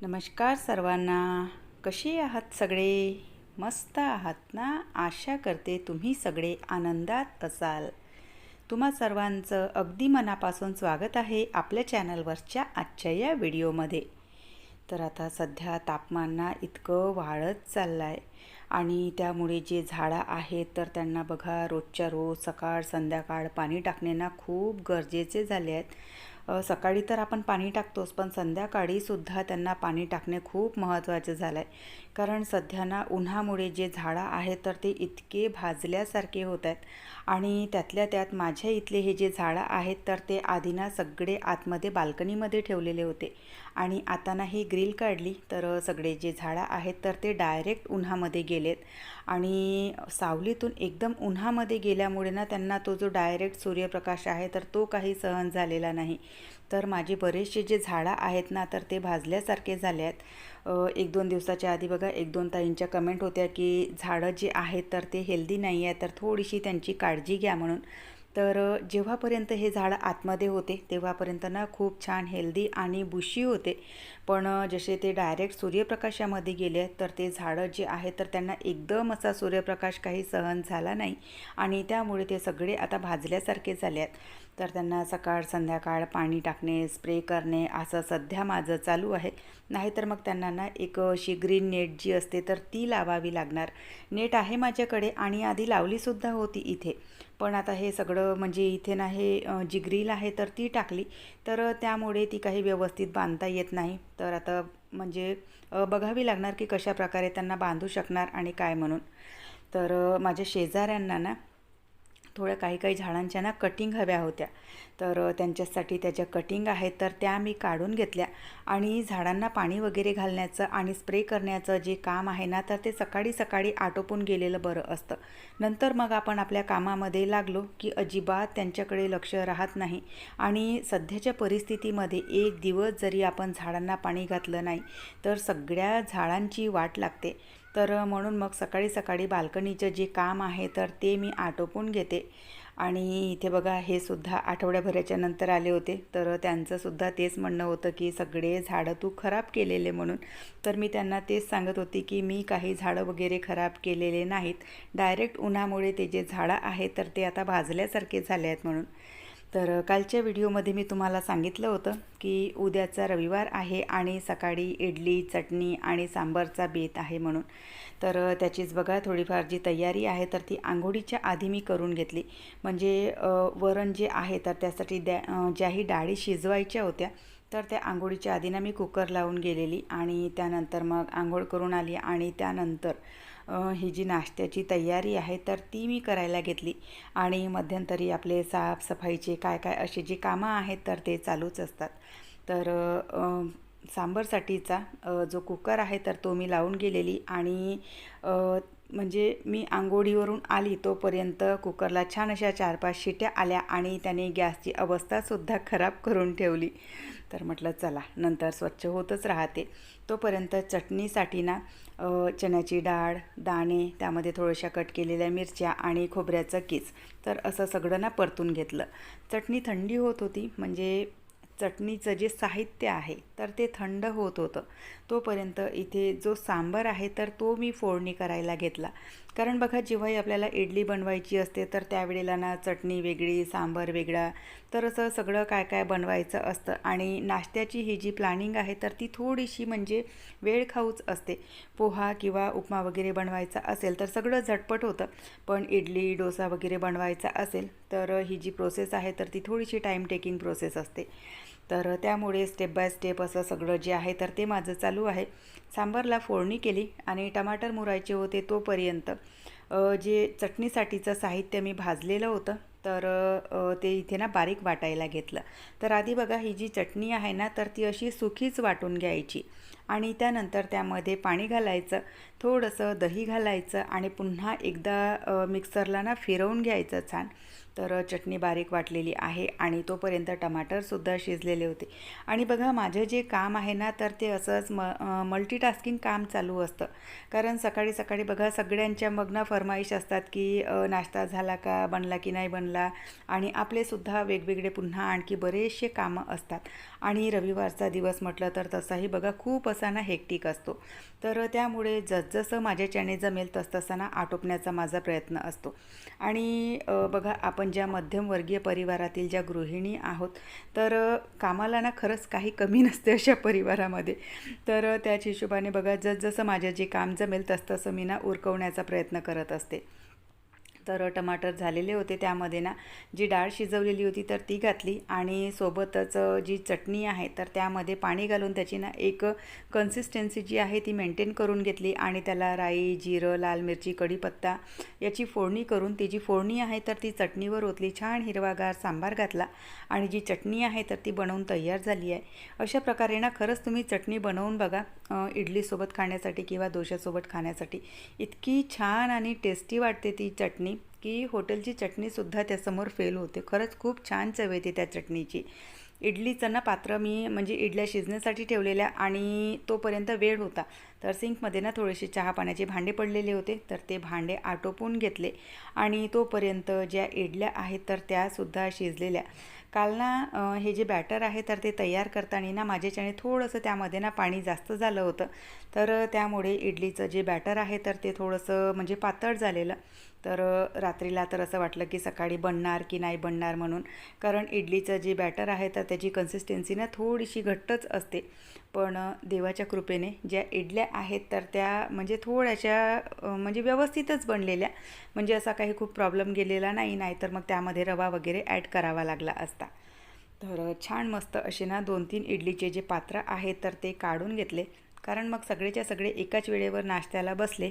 नमस्कार सर्वांना. कसे आहात सगळे? मस्त आहात ना? आशा करते तुम्ही सगळे आनंदात असाल. तुम्हा सर्वांचं अगदी मनापासून स्वागत आहे आपल्या चॅनलवरच्या आजच्या या व्हिडिओमध्ये. तर आता सध्या तापमान इतकं वाढत चाललं आहे आणि त्यामुळे जे झाडं आहेत तर त्यांना बघा रोजच्या रोज सकाळ संध्याकाळ पाणी टाकणे खूप गरजेचे झाले आहेत. सकाळी तर आपण पाणी टाकतोच, पण संध्याकाळीसुद्धा त्यांना पाणी टाकणे खूप महत्त्वाचं झालं आहे. कारण सध्या उन्हामुळे जे झाडं आहेत तर ते इतके भाजल्यासारखे होत आहेत आणि त्यातल्या त्यात माझ्या इथले हे जे झाडं आहेत तर ते आधी सगळे आतमध्ये बाल्कनीमध्ये ठेवलेले होते आणि आता ही ग्रिल काढली तर सगळे जे झाडं आहेत तर ते डायरेक्ट उन्हामध्ये गेलेत आणि सावलीतून एकदम उन्हामध्ये गेल्यामुळे त्यांना तो जो डायरेक्ट सूर्यप्रकाश आहे तर तो काही सहन झालेला नाही. तर माझे बरेचसे जे झाडं आहेत तर ते भाजल्यासारखे झाले आहेत. 1-2 दिवसाच्या आधी बघा 1-2 ताईंच्या कमेंट होत्या की झाडं जे आहेत तर ते हेल्दी नाही आहे, तर थोडीशी त्यांची काळजी घ्या म्हणून. तर जेव्हापर्यंत हे झाडं आतमध्ये होते तेव्हापर्यंत खूप छान हेल्दी आणि बुशी होते. पण जसे ते डायरेक्ट सूर्यप्रकाशामध्ये गेले तर ते झाडं जे आहेत तर त्यांना एकदम असा सूर्यप्रकाश काही सहन झाला नाही आणि त्यामुळे ते सगळे आता भाजल्यासारखे झाले आहेत. तर त्यांना सकाळ संध्याकाळ पाणी टाकणे, स्प्रे करणे असं सध्या माझं चालू आहे. नाहीतर मग त्यांना एक अशी ग्रीन नेट जी असते तर ती लावावी लागणार. नेट आहे माझ्याकडे आणि आधी लावलीसुद्धा होती इथे. पण आता हे सगळं म्हणजे इथे हे जी ग्रिल आहे तर ती टाकली तर त्यामुळे ती काही व्यवस्थित बांधता येत नाही. तर आता म्हणजे बघावी लागणार की कशा प्रकारे त्यांना बांधू शकणार आणि काय म्हणून. तर माझ्या शेजाऱ्यांना थोड्या काही झाडांच्या कटिंग हव्या होत्या. तर त्यांच्यासाठी त्याच्या कटिंग आहेत तर त्या मी काढून घेतल्या आणि झाडांना पाणी वगैरे घालण्याचं आणि स्प्रे करण्याचं जे काम आहे तर ते सकाळी सकाळी आटोपून गेलेलं बरं असतं. नंतर मग आपण आपल्या कामामध्ये लागलो की अजिबात त्यांच्याकडे लक्ष राहत नाही आणि सध्याच्या परिस्थितीमध्ये एक दिवस जरी आपण झाडांना पाणी घातलं नाही तर सगळ्या झाडांची वाट लागते. तर म्हणून मग सकाळी सकाळी बाल्कनीचं जे काम आहे तर ते मी आटोपून घेते. आणि इथे बघा हे सुद्धा आठवड्याभराच्या नंतर आले होते तर त्यांचंसुद्धा तेच म्हणणं होतं की सगळे झाडं तू खराब केलेले म्हणून. तर मी त्यांना तेच सांगत होती की मी काही झाडं वगैरे खराब केलेले नाहीत, डायरेक्ट उन्हामुळे ते जे झाडं आहेत तर ते आता भाजल्यासारखे झाले आहेत म्हणून. तर कालच्या व्हिडिओमध्ये मी तुम्हाला सांगितलं होतं की उद्याचा रविवार आहे आणि सकाळी इडली चटणी आणि सांबारचा बेत आहे म्हणून. तर त्याचीच बघा थोडीफार जी तयारी आहे तर ती आंघोळीच्या आधी मी करून घेतली. म्हणजे वरण जे आहे तर त्यासाठी ज्याही डाळी शिजवायच्या होत्या तर त्या आंघोळीच्या आधी मी कुकर लावून गेलेली आणि त्यानंतर मग आंघोळ करून आली आणि त्यानंतर ही जी नाश्त्याची तयारी आहे तर ती मी करायला घेतली. आणि मध्यंतरी आपले साफसफाईचे काय काय असे जे कामं आहेत तर ते चालूच असतात. तर सांबारसाठीचा जो कुकर आहे तर तो मी लावून गेलेली आणि म्हणजे मी आंघोळीवरून आली तोपर्यंत कुकरला छान अशा 4-5 शिट्या आल्या आणि त्याने गॅसची अवस्थासुद्धा खराब करून ठेवली. तर म्हटलं चला नंतर स्वच्छ होतच राहते. तोपर्यंत चटणीसाठी चण्याची डाळ, दाणे, त्यामध्ये थोड्याशा कट केलेल्या मिरच्या आणि खोबऱ्याचं कीस तर असं सगळं परतून घेतलं. चटणी थंडी होत होती, म्हणजे चटणीचं जे साहित्य आहे तर ते थंड होत होतं. तोपर्यंत इथे जो सांबार आहे तर तो मी फोडणी करायला घेतला. कारण बघा जेव्हाही आपल्याला इडली बनवायची असते तर त्यावेळेला चटणी वेगळी, सांबार वेगळा, तर असं सगळं काय काय बनवायचं असतं आणि नाश्त्याची ही जी प्लॅनिंग आहे तर ती थोडीशी म्हणजे वेळखाऊच असते. पोहा किंवा उपमा वगैरे बनवायचा असेल तर सगळं झटपट होतं, पण इडली डोसा वगैरे बनवायचा असेल तर ही जी प्रोसेस आहे तर ती थोडीशी टाईम टेकिंग प्रोसेस असते. तर त्यामुळे स्टेप बाय स्टेप असं सगळं जे आहे तर ते माझं चालू आहे. सांबारला फोडणी केली आणि टमाटर मुरायचे होते तोपर्यंत जे चटणीसाठीचं साहित्य मी भाजलेलं होतं तर ते इथे बारीक वाटायला घेतलं. तर आधी बघा ही जी चटणी आहे तर ती अशी सुकीच वाटून घ्यायची आणि त्यानंतर त्यामध्ये पाणी घालायचं, थोडंसं दही घालायचं आणि पुन्हा एकदा मिक्सरला फिरवून घ्यायचं छान. तर चटणी बारीक वाटलेली आहे आणि तोपर्यंत टमाटरसुद्धा शिजलेले होते. आणि बघा माझं जे काम आहे तर ते असंच मल्टीटास्किंग काम चालू असतं. कारण सकाळी सकाळी बघा सगळ्यांच्या फरमाईश असतात की नाश्ता झाला का, बनला की नाही बनला, आपल्याला आणि आपलेसुद्धा वेगवेगळे पुन्हा आणखी बरेचसे कामं असतात आणि रविवारचा दिवस म्हटलं तर तसाही बघा खूप असा ना हेक्टिक असतो. तर त्यामुळे जसजसं माझ्याच्याने जमेल तसतसा आटोपण्याचा माझा प्रयत्न असतो. आणि बघा आपण ज्या मध्यमवर्गीय परिवारातील ज्या गृहिणी आहोत तर कामाला ना खरंच काही कमी नसते अशा परिवारामध्ये. तर त्याच हिशोबाने बघा जसजसं माझं जे काम जमेल तसतसं मी ना उरकवण्याचा प्रयत्न करत असते. तर टमाटर झालेले होते, त्यामध्ये ना जी डाळ शिजवलेली होती तर ती घातली आणि सोबतच जी चटणी आहे तर त्यामध्ये पाणी घालून त्याची ना एक कन्सिस्टन्सी जी आहे ती मेंटेन करून घेतली आणि त्याला राई, जिरं, लाल मिरची, कढीपत्ता याची फोडणी करून ती जी फोडणी आहे तर ती चटणीवर ओतली. छान हिरवागार सांबार घातला आणि जी चटणी आहे तर ती बनवून तयार झाली आहे. अशा प्रकारे ना खरंच तुम्ही चटणी बनवून बघा इडलीसोबत खाण्यासाठी किंवा डोश्यासोबत खाण्यासाठी. इतकी छान आणि टेस्टी वाटते ती चटणी की हॉटेलची चटणीसुद्धा त्यासमोर फेल होते. खरंच खूप छान चव येते त्या चटणीची. इडलीचं ना पात्र मी म्हणजे इडल्या शिजण्यासाठी ठेवलेल्या आणि तोपर्यंत वेळ होता तर सिंकमध्ये ना थोडेसे चहा पाण्याचे भांडे पडलेले होते तर ते भांडे आटोपून घेतले आणि तोपर्यंत ज्या इडल्या आहेत तर त्यासुद्धा शिजलेल्या. काल ना हे जे बॅटर आहे तर ते तयार करताना ना माझ्याच्याने थोडंसं त्यामध्ये ना पाणी जास्त झालं होतं तर त्यामुळे इडलीचं जे बॅटर आहे तर ते थोडंसं म्हणजे पातळ झालेलं. तर रात्रीला तर असं वाटलं की सकाळी बनणार की नाही बनणार म्हणून, कारण इडलीचं जे बॅटर आहे तर त्याची कन्सिस्टन्सी ना थोडीशी घट्टच असते. पण देवाच्या कृपेने ज्या इडल्या आहेत तर त्या म्हणजे थोड्याशा म्हणजे व्यवस्थितच बनलेल्या, म्हणजे असा काही खूप प्रॉब्लेम गेलेला नाही तर मग त्यामध्ये रवा वगैरे ॲड करावा लागला असता. तर छान मस्त असे ना 2-3 इडलीचे जे पात्र आहेत तर ते काढून घेतले, कारण मग सगळेच्या सगळे एकाच वेळेवर नाश्त्याला बसले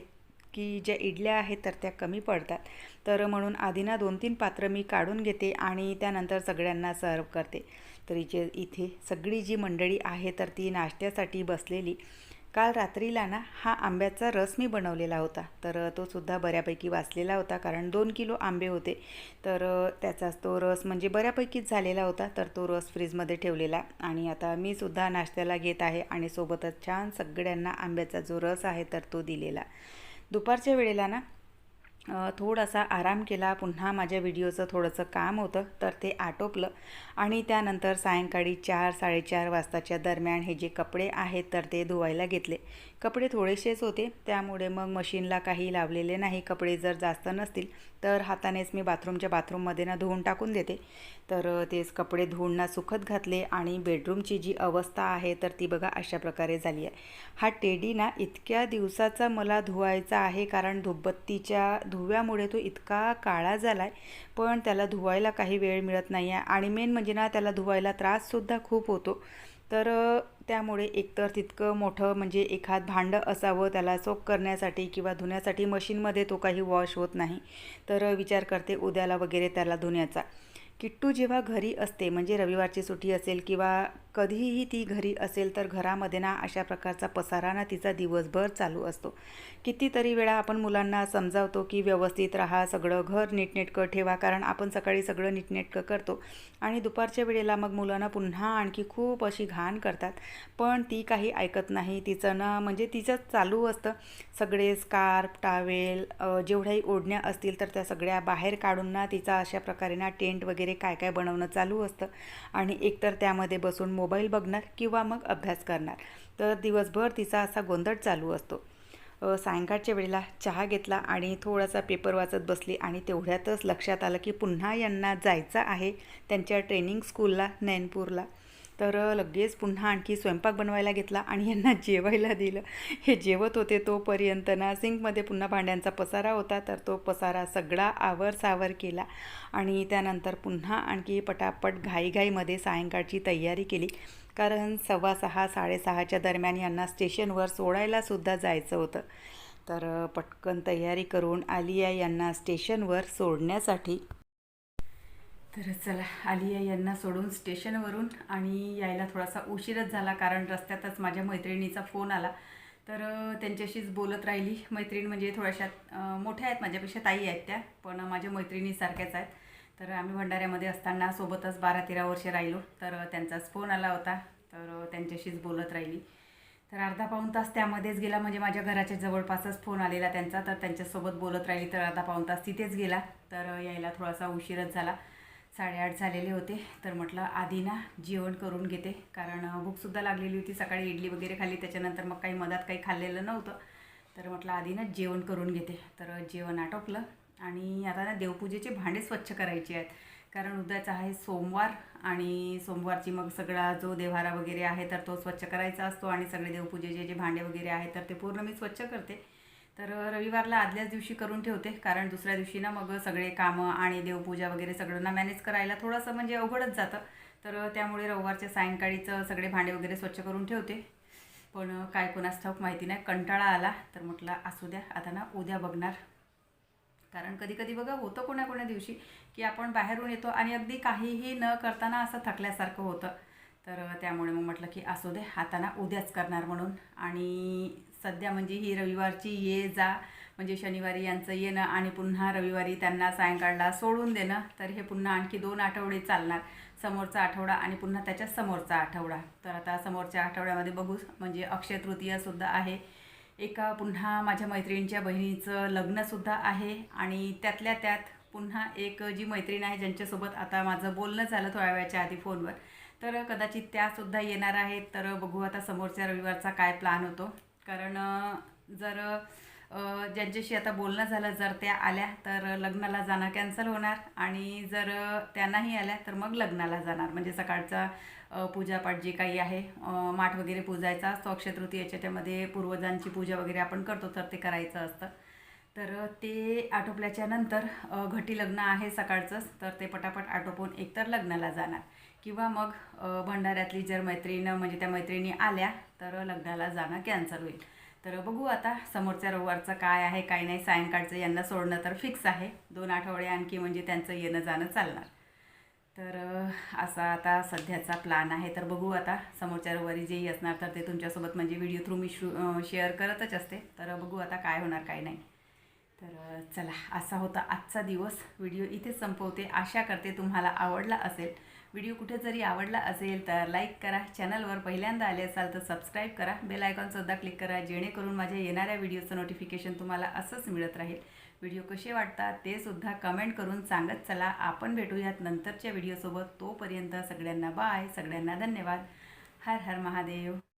की ज्या इडल्या आहेत तर त्या कमी पडतात. तर म्हणून आधी ना 2-3 पात्र मी काढून घेते आणि त्यानंतर सगळ्यांना सर्व करते. तर इथे सगळी जी मंडळी आहे तर ती नाश्त्यासाठी बसलेली. काल रात्रीला ना हा आंब्याचा रस मी बनवलेला होता तर तो सुद्धा बऱ्यापैकी वाचलेला होता, कारण 2 किलो आंबे होते. तर त्याचाच तो रस म्हणजे बऱ्यापैकीच झालेला होता तर तो रस फ्रीजमध्ये ठेवलेला आणि आता मी सुद्धा नाश्त्याला घेत आहे आणि सोबतच छान सगळ्यांना आंब्याचा जो रस आहे तर तो दिलेला. दुपारच्या वेळेला ना थोडासा आराम केला. पुन्हा माझ्या व्हिडिओचं थोडंसं काम होतं तर ते आटोपलं आणि त्यानंतर सायंकाळी 4-4:30 वाजताच्या दरम्यान हे जे कपडे आहेत तर ते धुवायला घेतले. कपडे थोडेसेच होते त्यामुळे मग मशीनला काही लावलेले नाही. कपडे जर जास्त नसतील तर हातानेच मी बाथरूममध्ये ना धुवून टाकून देते. तर तेच कपडे धुवून ना सुकत घातले आणि बेडरूमची जी अवस्था आहे तर ती बघा अशा प्रकारे झाली आहे. हा टेडी ना इतक्या दिवसाचा मला धुवायचा आहे, कारण धूपबत्तीच्या धुव्यामुळे तो इतका काळा झाला आहे, पण त्याला धुवायला काही वेळ मिळत नाही आहे आणि मेन म्हणजे ना त्याला धुवायला त्राससुद्धा खूप होतो. तर त्यामुळे एकतर तितकं मोठं म्हणजे एखाद भांडं असावं त्याला सोक करण्यासाठी किंवा धुण्यासाठी. मशीनमध्ये तो काही वॉश होत नाही तर विचार करते उद्याला वगैरे त्याला धुण्याचा. किट्टू जेव्हा घरी असते म्हणजे रविवारची सुट्टी असेल किंवा कधीही ती घरी असेल तर घरामध्ये ना अशा प्रकारचा पसारा ना तिचा दिवसभर चालू असतो. कितीतरी वेळा आपण मुलांना समजावतो की व्यवस्थित राहा, सगळं घर नीटनेटकं ठेवा, कारण आपण सकाळी सगळं नीटनेटकं करतो आणि दुपारच्या वेळेला मग मुलांना पुन्हा आणखी खूप अशी घाण करतात. पण ती काही ऐकत नाही. तिचं ना म्हणजे तिचं चालू असतं सगळे स्कार्फ, टावेल, जेवढ्याही ओढण्या असतील तर त्या सगळ्या बाहेर काढून ना तिचा अशा प्रकारे ना टेंट वगैरे काय काय बनवणं चालू असतं आणि एकतर त्यामध्ये बसून मोबाईल बघणार किंवा मग अभ्यास करणार. तर दिवसभर तिचा असा गोंधळ चालू असतो. सायंकाळच्या वेळेला चहा घेतला आणि थोडासा पेपर वाचत बसली आणि तेवढ्यातच लक्षात आलं की पुन्हा यांना जायचं आहे त्यांच्या ट्रेनिंग स्कूलला नैनपूरला. तर लगेच पुन्हा आणखी स्वयंपाक बनवायला घेतला आणि यांना जेवायला दिलं. हे जेवत होते तोपर्यंत ना सिंकमध्ये पुन्हा भांड्यांचा पसारा होता तर तो पसारा सगळा आवरसावर केला आणि त्यानंतर पुन्हा आणखी पटापट घाईघाईमध्ये सायंकाळची तयारी केली, कारण 6:15 6:30च्या दरम्यान यांना स्टेशनवर सोडायलासुद्धा जायचं होतं. तर पटकन तयारी करून आली आहे यांना स्टेशनवर सोडण्यासाठी. तर चला आली आहे यांना सोडून स्टेशनवरून आणि यायला थोडासा उशीरच झाला, कारण रस्त्यातच माझ्या मैत्रिणीचा फोन आला. तर त्यांच्याशीच बोलत राहिली. मैत्रीण म्हणजे थोड्याशा मोठ्या आहेत माझ्यापेक्षा, ताई आहेत त्या, पण माझ्या मैत्रिणीसारख्याच आहेत. तर आम्ही भंडाऱ्यामध्ये असताना सोबतच 12-13 वर्षे राहिलो. तर त्यांचाच फोन आला होता तर त्यांच्याशीच बोलत राहिली. तर अर्धा पाऊण तास त्यामध्येच गेला. म्हणजे माझ्या घराच्या जवळपासच फोन आलेला त्यांचा, तर त्यांच्यासोबत बोलत राहिली तर अर्धा पाऊण तास तिथेच गेला. तर यायला थोडासा उशीरच झाला, 8:30 झालेले होते. तर म्हटलं आधी ना जेवण करून घेते, कारण भूकसुद्धा लागलेली होती. सकाळी इडली वगैरे खाल्ली, त्याच्यानंतर मग काही मधात काही खाल्लेलं नव्हतं. तर म्हटलं आधी ना जेवण करून घेते. तर जेवण आटोपलं आणि आता ना देवपूजेचे भांडे स्वच्छ करायचे आहेत, कारण उद्याचा आहे सोमवार आणि सोमवारची मग सगळा जो देव्हारा वगैरे आहे तर तो स्वच्छ करायचा असतो आणि सगळे देवपूजेचे जे भांडे वगैरे आहेत तर ते पूर्ण मी स्वच्छ करते. तर रविवारला आदल्याच दिवशी करून ठेवते, कारण दुसऱ्या दिवशी ना मग सगळे कामं आणि देवपूजा वगैरे सगळं ना मॅनेज करायला थोडंसं म्हणजे अवघडच जातं. तर त्यामुळे रविवारच्या सायंकाळीचं सगळे भांडे वगैरे स्वच्छ करून ठेवते. पण काय कोणास ठाऊक माहिती नाही, कंटाळा आला तर म्हटलं असू द्या, आता ना उद्या बघणार. कारण कधी कधी बघा होतं कोण्या दिवशी की आपण बाहेरून येतो आणि अगदी काहीही न करताना असं थकल्यासारखं होतं. तर त्यामुळे मग म्हटलं की असू दे, आता ना उद्याच करणार म्हणून. आणि सध्या म्हणजे ही रविवारची ये जा, म्हणजे शनिवारी यांचं येणं आणि पुन्हा रविवारी त्यांना सायंकाळला सोडून देणं, तर हे पुन्हा आणखी 2 आठवडे चालणार. समोरचा आठवडा आणि पुन्हा त्याच्या समोरचा आठवडा. तर आता समोरच्या आठवड्यामध्ये बघू, म्हणजे अक्षय तृतीयासुद्धा आहे. एका पुन्हा माझ्या मैत्रिणीच्या बहिणीचं लग्नसुद्धा आहे आणि त्यातल्या त्यात पुन्हा एक जी मैत्रीण आहे ज्यांच्यासोबत आता माझं बोलणं झालं थोड्या वेळाच्या आधी फोनवर, तर कदाचित त्यासुद्धा येणार आहेत. तर बघू आता समोरच्या रविवारचा काय प्लॅन होतो. कारण जर ज्यांच्याशी आता बोलणं झालं जर त्या आल्या तर लग्नाला जाणं कॅन्सल होणार, आणि जर त्या नाही आल्या तर मग लग्नाला जाणार. म्हणजे सकाळचा पूजापाठ जे काही आहे, माठ वगैरे पूजायचा असतो अक्षय तृतीयेच्या, त्यामध्ये पूर्वजांची पूजा वगैरे आपण करतो तर ते करायचं असतं. तर ते आटोपल्याच्या नंतर घटी लग्न आहे सकाळचंच, तर ते पटापट आटोपून एकतर लग्नाला जाणार किंवा मग भंडाऱ्यातली जर मैत्रीण म्हणजे त्या मैत्रिणी आल्या तर लग्नाला जाणं कॅन्सल होईल. तर बघू आता समोरच्या रविवारचं काय आहे काय नाही. सायंकाळचं यांना सोडणं तर फिक्स आहे, 2 आठवडे आणखी म्हणजे त्यांचं येणं जाणं चालणार. तर असा आता सध्याचा प्लॅन आहे. तर बघू आता समोरच्या रविवारी जेही असणार तर ते तुमच्यासोबत म्हणजे व्हिडिओ थ्रू मी शेअर करतच असते. तर बघू आता काय होणार काय नाही. तर चला, असा होता आजचा दिवस. व्हिडिओ इथेच संपवते. आशा करते तुम्हाला आवडला असेल. व्हिडिओ कुठे जरी आवडला असेल तर लाईक करा, चॅनलवर पहिल्यांदा आले असाल तर सबस्क्राईब करा, बेल आयकॉनसुद्धा क्लिक करा, जेणेकरून माझ्या येणाऱ्या व्हिडिओचं नोटिफिकेशन तुम्हाला असंच मिळत राहील. व्हिडिओ कसे वाटतात ते सुद्धा कमेंट करून सांगत चला. आपण भेटूयात नंतरच्या व्हिडिओसोबत. तोपर्यंत सगळ्यांना बाय, सगळ्यांना धन्यवाद. हर हर महादेव.